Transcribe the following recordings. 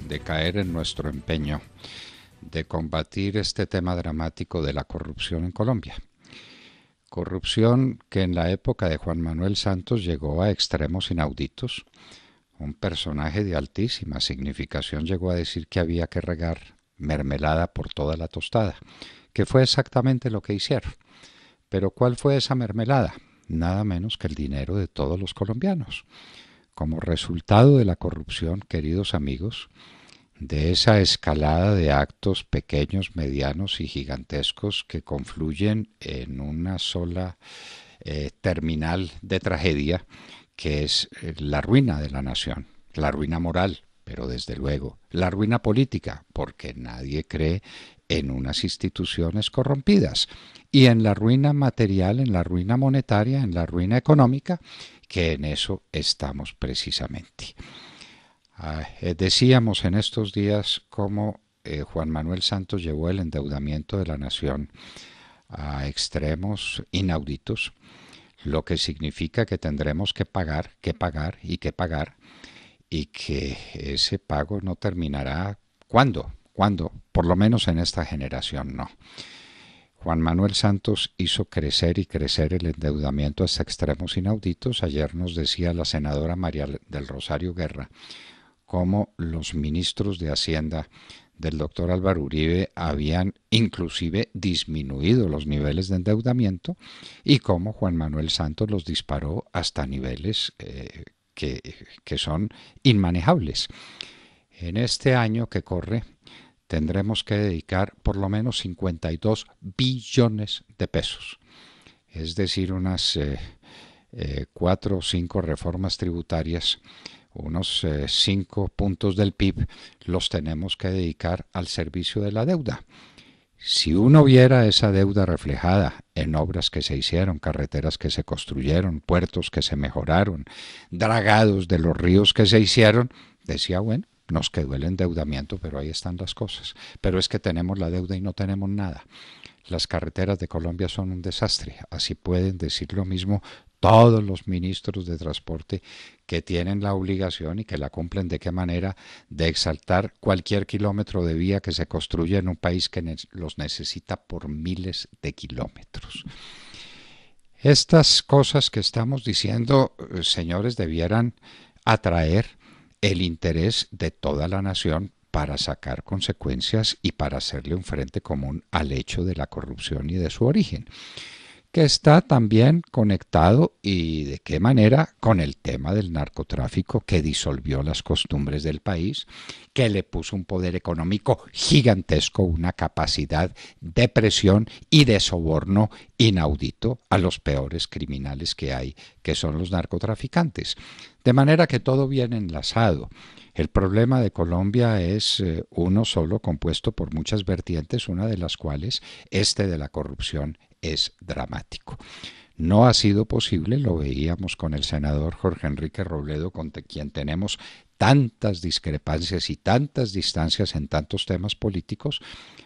de caer en nuestro empeño de combatir este tema dramático de la corrupción en Colombia. Corrupción que en la época de Juan Manuel Santos llegó a extremos inauditos. Un personaje de altísima significación llegó a decir que había que regar mermelada por toda la tostada, que fue exactamente lo que hicieron. Pero ¿cuál fue esa mermelada? Nada menos que el dinero de todos los colombianos. Como resultado de la corrupción, queridos amigos, de esa escalada de actos pequeños, medianos y gigantescos que confluyen en una sola terminal de tragedia, que es la ruina de la nación, la ruina moral, pero desde luego la ruina política, porque nadie cree en unas instituciones corrompidas, y en la ruina material, en la ruina monetaria, en la ruina económica, que en eso estamos precisamente. Decíamos en estos días cómo Juan Manuel Santos llevó el endeudamiento de la nación a extremos inauditos, lo que significa que tendremos que pagar y que ese pago no terminará. ¿Cuándo? ¿Cuándo? Por lo menos en esta generación no. Juan Manuel Santos hizo crecer y crecer el endeudamiento hasta extremos inauditos. Ayer nos decía la senadora María del Rosario Guerra cómo los ministros de Hacienda del doctor Álvaro Uribe habían inclusive disminuido los niveles de endeudamiento y cómo Juan Manuel Santos los disparó hasta niveles que son inmanejables. En este año que corre tendremos que dedicar por lo menos 52 billones de pesos, es decir, unas 4 o 5 reformas tributarias, unos 5 puntos del PIB los tenemos que dedicar al servicio de la deuda. Si uno viera esa deuda reflejada en obras que se hicieron, carreteras que se construyeron, puertos que se mejoraron, dragados de los ríos que se hicieron, decía, bueno, nos quedó el endeudamiento, pero ahí están las cosas. Pero es que tenemos la deuda y no tenemos nada. Las carreteras de Colombia son un desastre. Así pueden decir lo mismo todos los ministros de transporte que tienen la obligación y que la cumplen de qué manera de exaltar cualquier kilómetro de vía que se construye en un país que los necesita por miles de kilómetros. Estas cosas que estamos diciendo, señores, debieran atraer el interés de toda la nación para sacar consecuencias y para hacerle un frente común al hecho de la corrupción y de su origen, que está también conectado y de qué manera con el tema del narcotráfico que disolvió las costumbres del país, que le puso un poder económico gigantesco, una capacidad de presión y de soborno inaudito a los peores criminales que hay, que son los narcotraficantes. De manera que todo viene enlazado. El problema de Colombia es uno solo, compuesto por muchas vertientes, una de las cuales, este de la corrupción, es dramático. No ha sido posible, lo veíamos con el senador Jorge Enrique Robledo, con quien tenemos tantas discrepancias y tantas distancias en tantos temas políticos,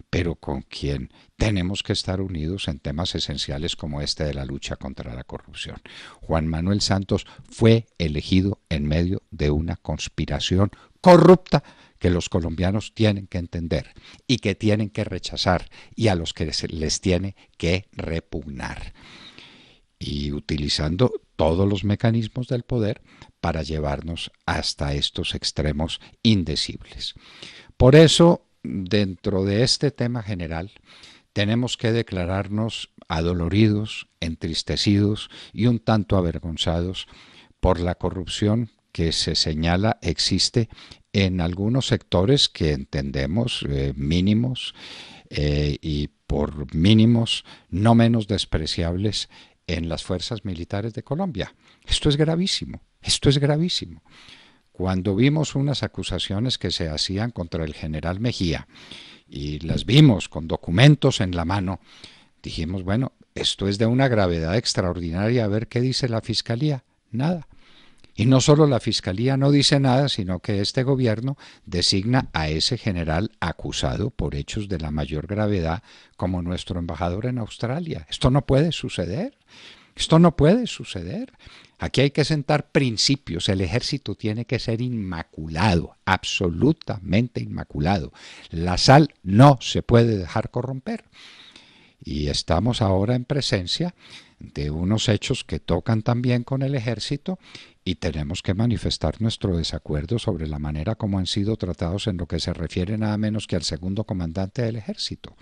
pero con quien tenemos que estar unidos en temas esenciales como este de la lucha contra la corrupción. Juan Manuel Santos fue elegido en medio de una conspiración corrupta que los colombianos tienen que entender y que tienen que rechazar y a los que les tiene que repugnar. Y utilizando todos los mecanismos del poder para llevarnos hasta estos extremos indecibles. Por eso, dentro de este tema general, tenemos que declararnos adoloridos, entristecidos y un tanto avergonzados por la corrupción que se señala existe en algunos sectores que entendemos mínimos y por mínimos no menos despreciables en las fuerzas militares de Colombia. Esto es gravísimo, esto es gravísimo. Cuando vimos unas acusaciones que se hacían contra el general Mejía y las vimos con documentos en la mano, dijimos, bueno, esto es de una gravedad extraordinaria, a ver qué dice la Fiscalía. Nada. Y no solo la Fiscalía no dice nada, sino que este gobierno designa a ese general acusado por hechos de la mayor gravedad como nuestro embajador en Australia. Esto no puede suceder. Esto no puede suceder. Aquí hay que sentar principios. El ejército tiene que ser inmaculado, absolutamente inmaculado. La sal no se puede dejar corromper. Y estamos ahora en presencia de unos hechos que tocan también con el ejército y tenemos que manifestar nuestro desacuerdo sobre la manera como han sido tratados en lo que se refiere nada menos que al segundo comandante del ejército.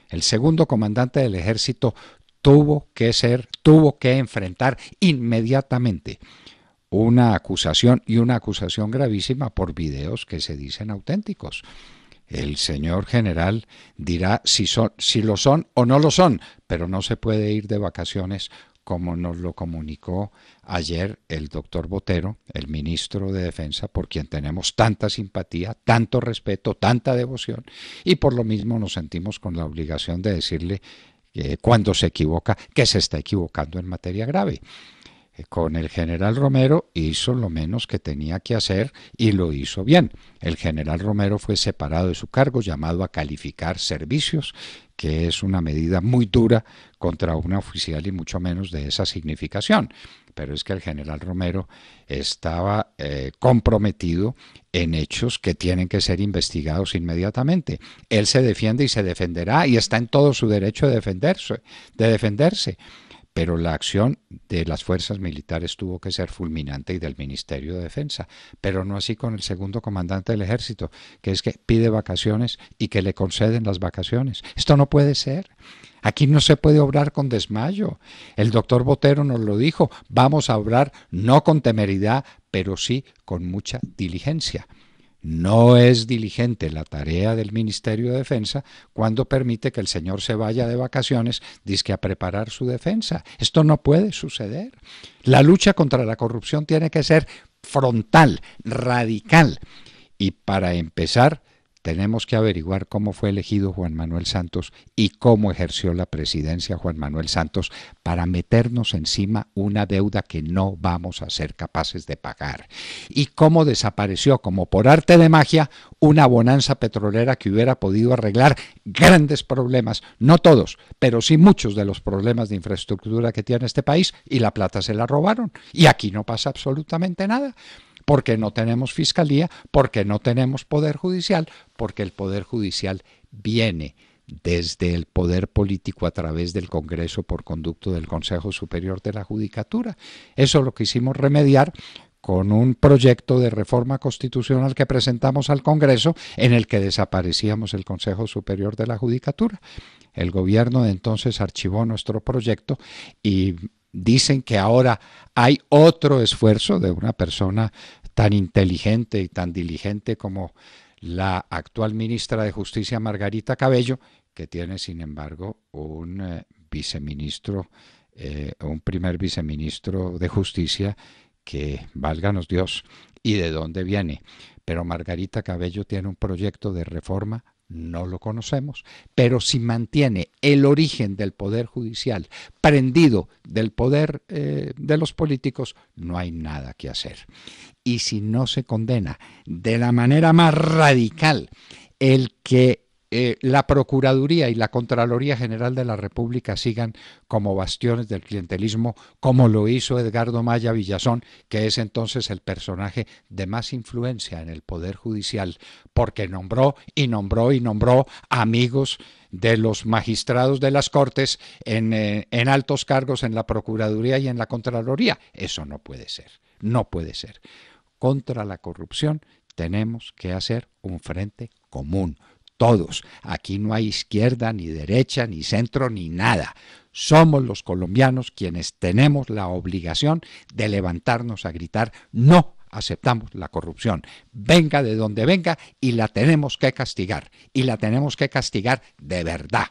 El segundo comandante del ejército tuvo que enfrentar inmediatamente una acusación y una acusación gravísima por videos que se dicen auténticos. El señor general dirá si lo son o no lo son, pero no se puede ir de vacaciones como nos lo comunicó ayer el doctor Botero, el ministro de Defensa, por quien tenemos tanta simpatía, tanto respeto, tanta devoción, y por lo mismo nos sentimos con la obligación de decirle cuando se equivoca, que se está equivocando en materia grave. Con el general Romero hizo lo menos que tenía que hacer y lo hizo bien. El general Romero fue separado de su cargo, llamado a calificar servicios, que es una medida muy dura contra un oficial y mucho menos de esa significación. Pero es que el general Romero estaba comprometido en hechos que tienen que ser investigados inmediatamente. Él se defiende y se defenderá y está en todo su derecho de defenderse. Pero la acción de las fuerzas militares tuvo que ser fulminante y del Ministerio de Defensa, pero no así con el segundo comandante del ejército, que es que pide vacaciones y que le conceden las vacaciones. Esto no puede ser. Aquí no se puede obrar con desmayo. El doctor Botero nos lo dijo, vamos a obrar no con temeridad, pero sí con mucha diligencia. No es diligente la tarea del Ministerio de Defensa cuando permite que el señor se vaya de vacaciones dizque a preparar su defensa. Esto no puede suceder. La lucha contra la corrupción tiene que ser frontal, radical. Y para empezar, tenemos que averiguar cómo fue elegido Juan Manuel Santos y cómo ejerció la presidencia Juan Manuel Santos para meternos encima una deuda que no vamos a ser capaces de pagar. Y cómo desapareció, como por arte de magia, una bonanza petrolera que hubiera podido arreglar grandes problemas, no todos, pero sí muchos de los problemas de infraestructura que tiene este país, y la plata se la robaron. Y aquí no pasa absolutamente nada. Porque no tenemos fiscalía, porque no tenemos poder judicial, porque el poder judicial viene desde el poder político a través del Congreso por conducto del Consejo Superior de la Judicatura. Eso lo quisimos remediar con un proyecto de reforma constitucional que presentamos al Congreso en el que desaparecíamos el Consejo Superior de la Judicatura. El gobierno de entonces archivó nuestro proyecto y dicen que ahora hay otro esfuerzo de una persona tan inteligente y tan diligente como la actual ministra de Justicia, Margarita Cabello, que tiene, sin embargo, un viceministro, un primer viceministro de Justicia que, válganos Dios, ¿y de dónde viene? Pero Margarita Cabello tiene un proyecto de reforma. No lo conocemos, pero si mantiene el origen del poder judicial prendido del poder de los políticos, no hay nada que hacer. Y si no se condena de la manera más radical el que la Procuraduría y la Contraloría General de la República sigan como bastiones del clientelismo, como lo hizo Edgardo Maya Villazón, que es entonces el personaje de más influencia en el Poder Judicial, porque nombró amigos de los magistrados de las Cortes en altos cargos en la Procuraduría y en la Contraloría. Eso no puede ser, no puede ser. Contra la corrupción tenemos que hacer un frente común. Todos. Aquí no hay izquierda, ni derecha, ni centro, ni nada. Somos los colombianos quienes tenemos la obligación de levantarnos a gritar: no aceptamos la corrupción, venga de donde venga, y la tenemos que castigar. Y la tenemos que castigar de verdad,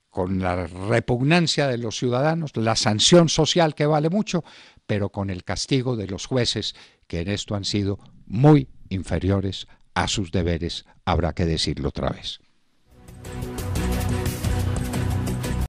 con la repugnancia de los ciudadanos, la sanción social que vale mucho, pero con el castigo de los jueces, que en esto han sido muy inferiores a sus deberes, habrá que decirlo otra vez.